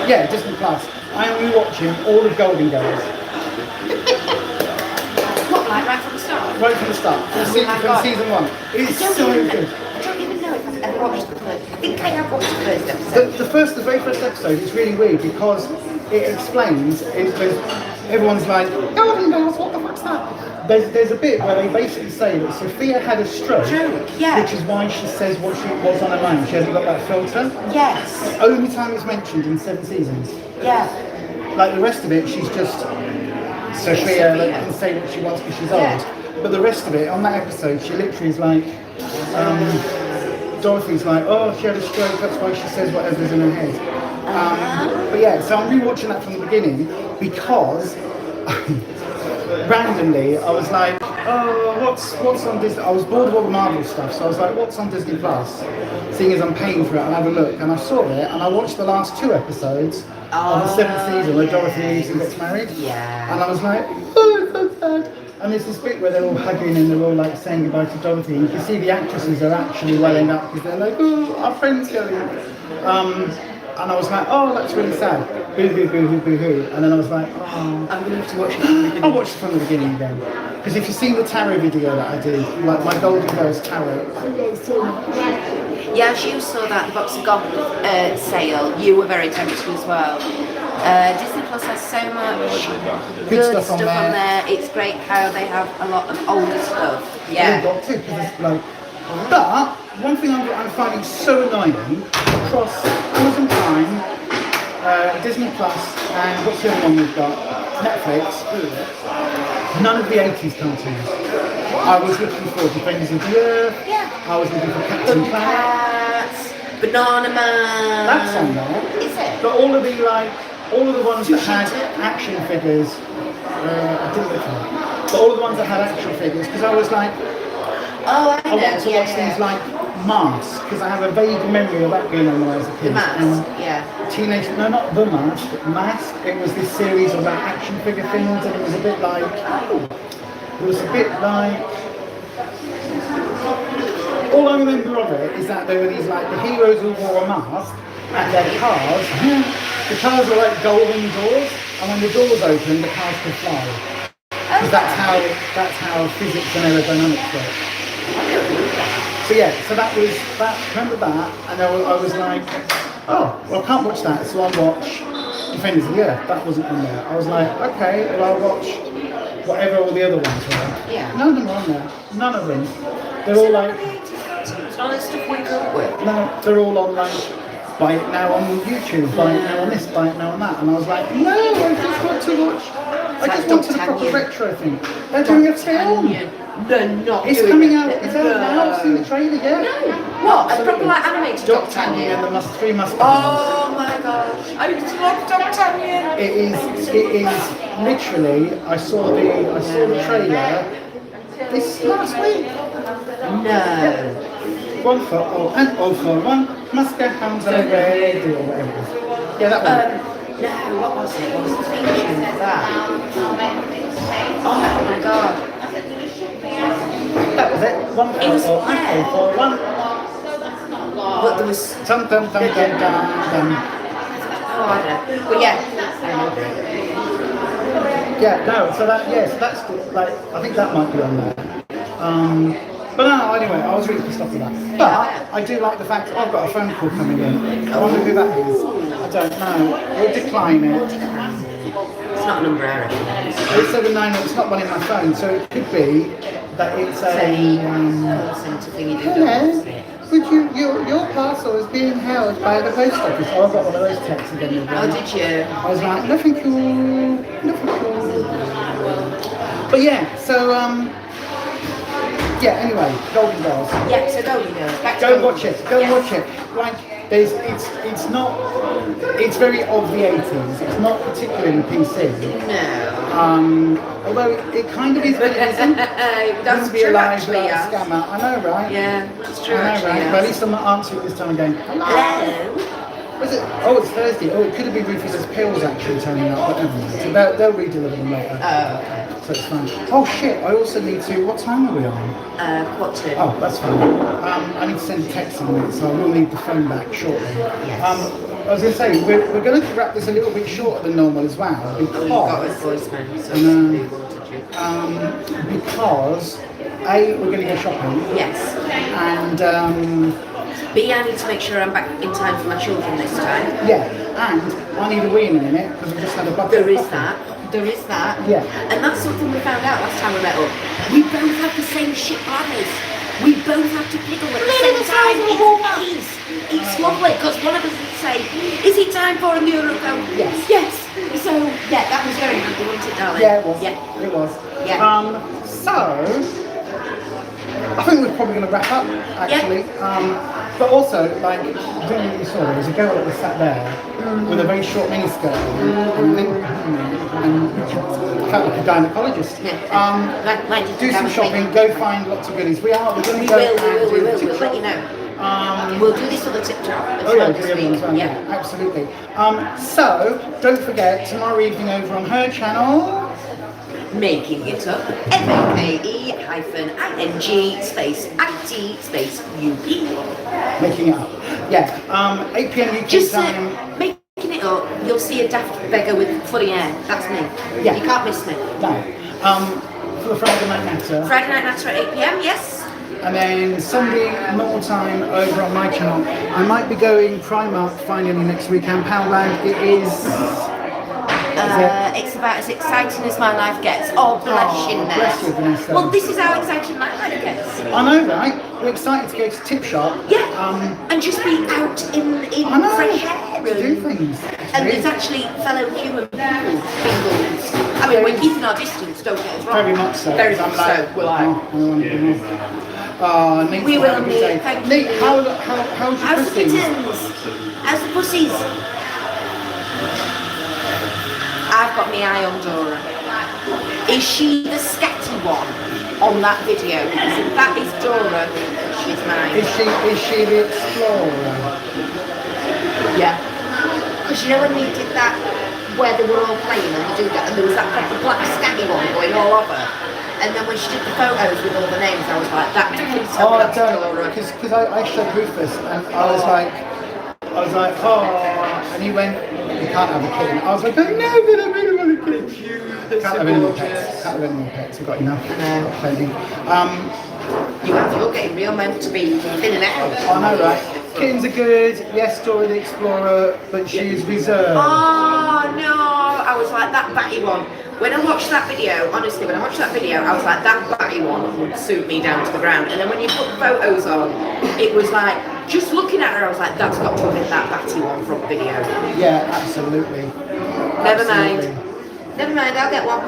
Yeah, Disney Plus. I am rewatching all of Golden Girls. What, like right from the start? Right from the start, from season 1. It's so good. I don't even know if I've ever watched the first. I think I have watched the first episode. The very first episode is really weird because it explains, everyone's like, Golden Girls, what the fuck's that? There's a bit where they basically say that Sophia had a stroke, which is why she says what she was on her mind. She hasn't got that filter. Yes. The only time it's mentioned in 7 seasons. Yeah. Like the rest of it, she's just Sophia, like, can say what she wants because she's old. But the rest of it, on that episode, she literally is like, Dorothy's like, oh, she had a stroke, that's why she says whatever's in her head. But yeah, so I'm rewatching that from the beginning because randomly I was like, oh, what's on Disney? I was bored of all the Marvel stuff, so I was like, what's on Disney Plus? Seeing as I'm paying for it, I'll have a look. And I saw it, and I watched the last 2 episodes of the 7th season where Dorothy leaves and gets married. Yeah. And I was like, oh, it's so sad. And there's this bit where they're all hugging and they're all like saying goodbye to Dorothy. And you can see the actresses are actually welling up because they're like, oh, our friend's going. And I was like, oh, that's really sad. Boo hoo, boo hoo, boo hoo. And then I was like, oh, I'm going to have to watch it. I'll watch it from the beginning again. Because if you've seen the tarot video that I did, like my Golden Girls tarot, yeah, as you saw that, the Box of Gold sale, you were very tempted as well. Disney Plus has so much good stuff on there. It's great how they have a lot of older stuff. Yeah. Got to, because it's like, but one thing I'm finding so annoying across Amazon Prime, Disney Plus, and what's the other one we've got? Netflix. None of the 80s cartoons. I was looking for Defenders of the Earth. Yeah. I was looking for Captain Planet. Banana Man. That's on there. Is it? But all of the ones that had action figures, I didn't look at them. But all of the ones that had action figures, because I was like, I want to watch things like Mask, because I have a vague memory of that going on when I was a kid. The Mask, no, not The Mask, but Mask. It was this series about action figure things, and it was a bit like, all I remember of it is that there were these like the heroes who wore a mask, and their cars, the cars were like golden doors, and when the doors opened, the cars could fly. Because that's how physics and aerodynamics work. So yeah, so that was that. Remember that, and I was like, oh, well I can't watch that, so I'll watch Defenders of the Earth. That wasn't on there. I was like, okay, well I'll watch whatever all the other ones were. Yeah. None of them are on there. None of them. They're all like. It's not stuff we grew up with. No, they're all on like, buy it now on YouTube, buy it now on this, buy it now on that, and I was like, no, I just want to watch. I just wanted a proper retro thing. They're doing a film. They're not. It's coming out. It's out now. I've seen the trailer. Yeah. No. What? A proper like animated D'Artagnan and the Three Musketeers. Oh my gosh! I used to love D'Artagnan. It is literally. I saw the trailer this last week. No. Yeah. One for all and all for one. Musket hounds and red or whatever it is. Yeah, that one. No, what was it? What was the feature of that? Oh my god. That was it. One for all and all for one. But there was... Dum dum dum dum dum dum. Oh, I don't know. But yeah, I remember it. Yeah, no, so that's like, I think that might be on there. But no, anyway, I was really pissed off with that. But I do like the fact that I've got a phone call coming in. I wonder who that is. I don't know. We'll decline it. It's not a number error. It's 79, it's not one in my phone, so it could be that it's a... hello, would your parcel is being held by the post office. Oh, I got one of those texts again. Oh, did you? I was like, nothing cool. But yeah, so, yeah, anyway, Golden Girls. Yeah, so Golden Girls. Go watch it. Go watch it. Like, it's not. It's very of the 80s. It's not particularly PC. No. Although it kind of is. But it isn't. That's be true, alive, actually. Yeah. Scammer. I know, right? Yeah, that's true. I know, Actually, right? yeah. But at least I'm not answering this time again. Hello. Was it? Oh, it's Thursday. Oh, it could have been Rufus's pills actually turning up, but never mind. So they'll re-deliver them later. Oh, okay. So it's fine. Oh shit! I also need to. What time are we on? Quarter. Oh, that's fine. I need to send a text in a minute, so I will need the phone back shortly. Yes. I was going to say, we're going to wrap this a little bit shorter than normal as well, because A, we're going to go shopping. Yes. And B, I need to make sure I'm back in time for my children this time. Yeah, and I need a wee in a minute because we just had a bucket. There is that. Yeah. And that's something we found out last time we met up. We both have the same shit bladders. We both have to pickle at the same time. It's lovely because one of us would say, "Is it time for?" and the other would go, Yes. Yes. So yeah, that was very handy, wasn't it, darling? Yeah, it was. Yeah. It was. Yeah. So I think we're probably going to wrap up actually. Yeah. But also, like, I don't know what you saw, there was a girl that was sat there with a very short miniskirt and felt like a gynecologist. Do some shopping, go find lots of goodies. We're going to go and do the we'll let you know. We'll do this for the TikTok as well this week. Yeah, absolutely. So, don't forget, tomorrow evening over on her channel, Making It Up, MAKE-ING space IT space UP. Making It Up. Yeah, 8 p.m. UK Just time. Making It Up, you'll see a daft beggar with funny hair. That's me. Yeah. You can't miss me. No. For the Friday Night Natter. Friday Night Natter at 8 p.m, yes. And then Sunday, normal time over on my channel. I might be going Primark finally next weekend. Poundland, it is. It's about as exciting as my life gets. Oh, bless you, bless you, Vanessa. Well, this is how exciting my life gets. I know, right? We're excited to go to Tip Shop. Yeah. And just be out in fresh air. To do things. And there's actually fellow human beings. I mean, we're keeping our distance, don't get us wrong. Very much so. Very much so. Will I? Nate, we will, Nate. Thank Nate, you. how's your How's the pussies? kittens? How's the pussies? I've got my eye on Dora. Is she the scatty one on that video? Because if that is Dora, she's mine. Is she the explorer? Yeah. Because you know when we did that, where they were all playing and we do that, and there was that proper black scatty one going all over. And then when she did the photos with all the names, I was like, that please tell me that's Dora. Because I showed Rufus and I was like, oh, and he went, you can't have a kitten. I was like, no, but I really want a kitten. Can't have any more pets. Can't have any more pets. We've got enough. Got plenty. You're getting real meant to be thinning out. I know, right? Kittens are good. Yes, Dora the Explorer, but she's reserved. Oh no! I was like that batty one. When I watched that video, honestly, I was like, that batty one would suit me down to the ground. And then when you put the photos on, it was like, just looking at her, I was like, that's got to be that batty one from the video. Yeah, absolutely. Never mind, I'll get one.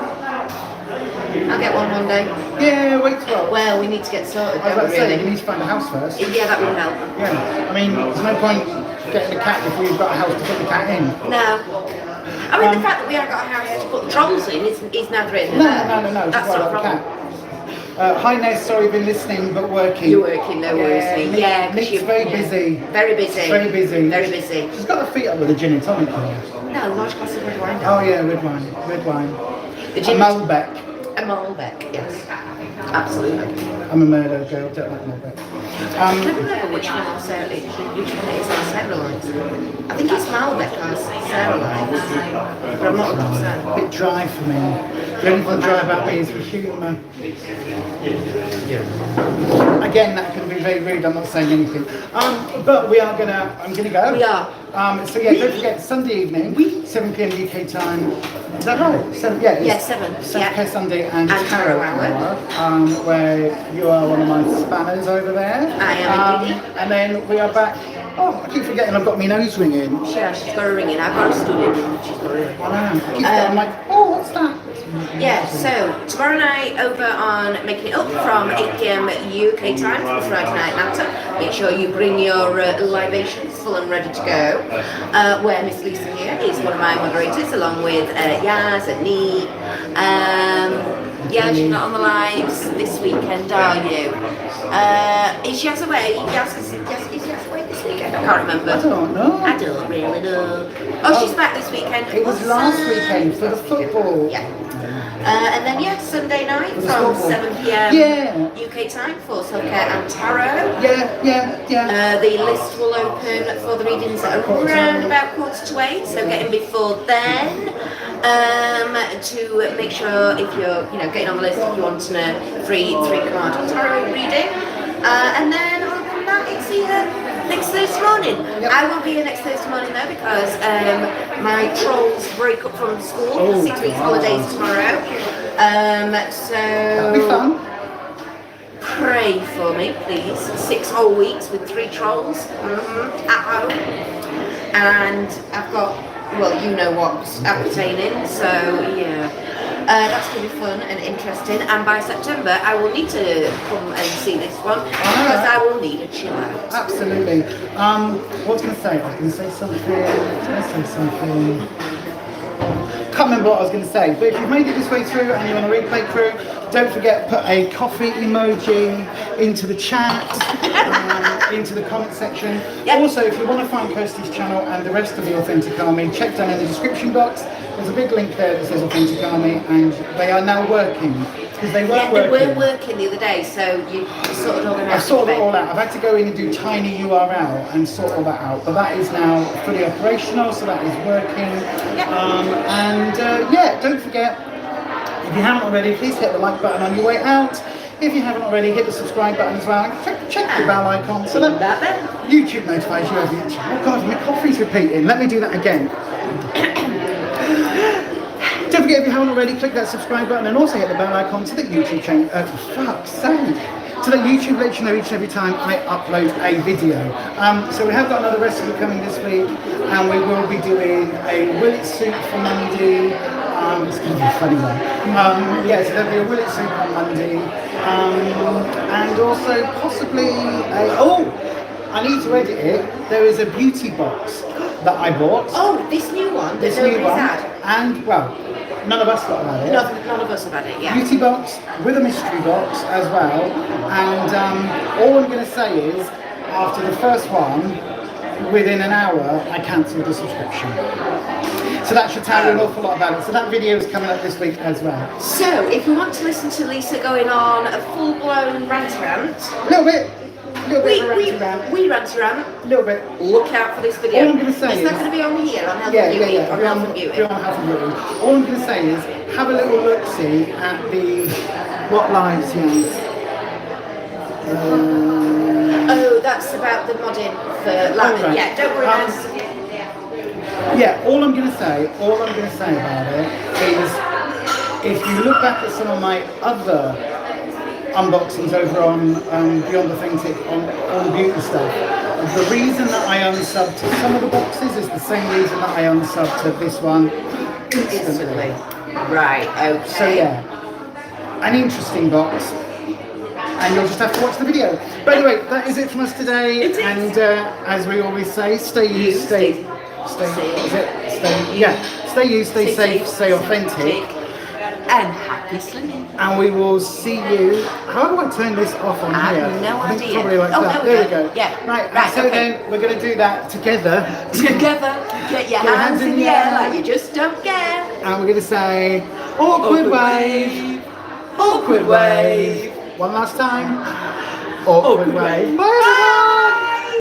I'll get one day. Yeah, wait 12. Well, we need to get sorted, I was about to really? say, you need to find a house first. Yeah, that would help. Yeah, I mean, there's no point getting a cat if we've got a house to put the cat in. No. I mean, the fact that we haven't got a house to put the trolls in is neither in nor there. No. That's not a problem. Hi Ness, sorry, been listening but working. You're working, no worries. Yeah, Nick's very busy. Very busy. Very busy. Very busy. She's got her feet up with a gin and tonic. No, large glass of red wine. Oh yeah, red wine. The A gin. Malbec. A Malbec, yes. Absolutely. I'm a murder girl, don't like Malbec. I can't remember which one it is on Sarah lines. I think it's Malbec on Sarah lines, but I'm not 100%. A bit dry for me. The only thing dry about me is the humour. Again, that can be very rude, I'm not saying anything. But I'm gonna go. We are. So yeah, don't forget, Sunday evening, 7 p.m. UK time. Is that right? 7, yeah. Yeah, 7. Self-care Sunday and Tarot Hour, where you are one of my spanners over there. I am indeed. And then we are back. Oh, I keep forgetting I've got my nose ring in. Yeah, she's got a ring in. I've got a studio ring. She's got a ring. I know. I keep forgetting, like, oh, what's that? Yeah, so tomorrow night over on Making It Up from 8 p.m. UK time for the Friday Night Natter. Make sure you bring your libations full and ready to go. Where Miss Lisa here is one of my moderators, along with Yaz and Nee. Yeah, she's not on the lives this weekend, are you? Is Yaz away? Is Yaz away this weekend? I can't remember. I don't know. I don't really know. Oh, she's back this weekend. It was last weekend for the football. Yeah. And then yeah, Sunday night from 7 p.m. Yeah. UK time for self-care and tarot. Yeah. The list will open for the readings around about 7:45, so get in before then. To make sure if you're getting on the list, if you want a free 3-card tarot reading. And then other than that, it's here next Thursday morning. Yep. I won't be here next Thursday morning though because my trolls break up from school for 6 weeks holidays tomorrow. So that'll be fun. Pray for me, please. 6 whole weeks with 3 trolls at home, and I've got, well, you know what's appertaining. So yeah. That's going to be fun and interesting, and by September I will need to come and see this one because I will need a chill out. Absolutely. What was I going to say? I was going to say something. Can't remember what I was going to say, but if you've made it this way through and you want to replay through, don't forget put a coffee emoji into the chat, into the comment section. Yep. Also, if you want to find Kirsty's channel and the rest of the Authentic Army, check down in the description box. There's a big link there that says Authentic Army, and they are now working. Because they weren't working. They were working the other day, so you sorted all them out. I've sorted it all out. I've had to go in and do tiny URL and sort all that out, but that is now fully operational, so that is working. Yep. Yeah, don't forget, if you haven't already, please hit the like button on your way out. If you haven't already, hit the subscribe button as well. Check the bell icon so that YouTube notifies you every each. Oh God, my coffee's repeating. Let me do that again. Don't forget, if you haven't already, click that subscribe button and also hit the bell icon so that YouTube channel. Fuck's sake. So that YouTube lets you know each and every time I upload a video. So we have got another recipe coming this week, and we will be doing a willet soup for Monday. It's going to be a funny one. So there'll be a willet soup on Monday, and also possibly I need to edit it. There is a beauty box that I bought. Oh, this new one. This new one, and well. None of us got about it. None of us have had it, yeah. Beauty box with a mystery box as well. And all I'm going to say is, after the first one, within an hour, I cancelled the subscription. So that should tell you an awful lot about it. So that video is coming up this week as well. So, if you want to listen to Lisa going on a full-blown rant, a little bit. We rant around. A little bit. Look out for this video. All I'm going to say it's is... not going to be on here, on Health and Beauty. On Health and Beauty. All I'm going to say is, have a little look-see at the... What lives, yes. That's about the modding for Latin. Right. Yeah, don't worry about it. Yeah, all I'm going to say about it is, if you look back at some of my other unboxings over on Beyond Authentic on all the beauty stuff, the reason that I unsubbed to some of the boxes is the same reason that I unsubbed to this one instantly. Right, okay. So yeah, an interesting box, and you'll just have to watch the video. But anyway, that is it from us today, and as we always say, stay you, stay safe, stay authentic. And happy slinging. And we will see you. How do I turn this off on here? I have no I think idea. probably like that. There we go. Yeah. Right. So then we're going to do that together. Get your hands in the air like you just don't care. And we're going to say, awkward wave. Awkward wave. One last time. Awkward wave. Bye.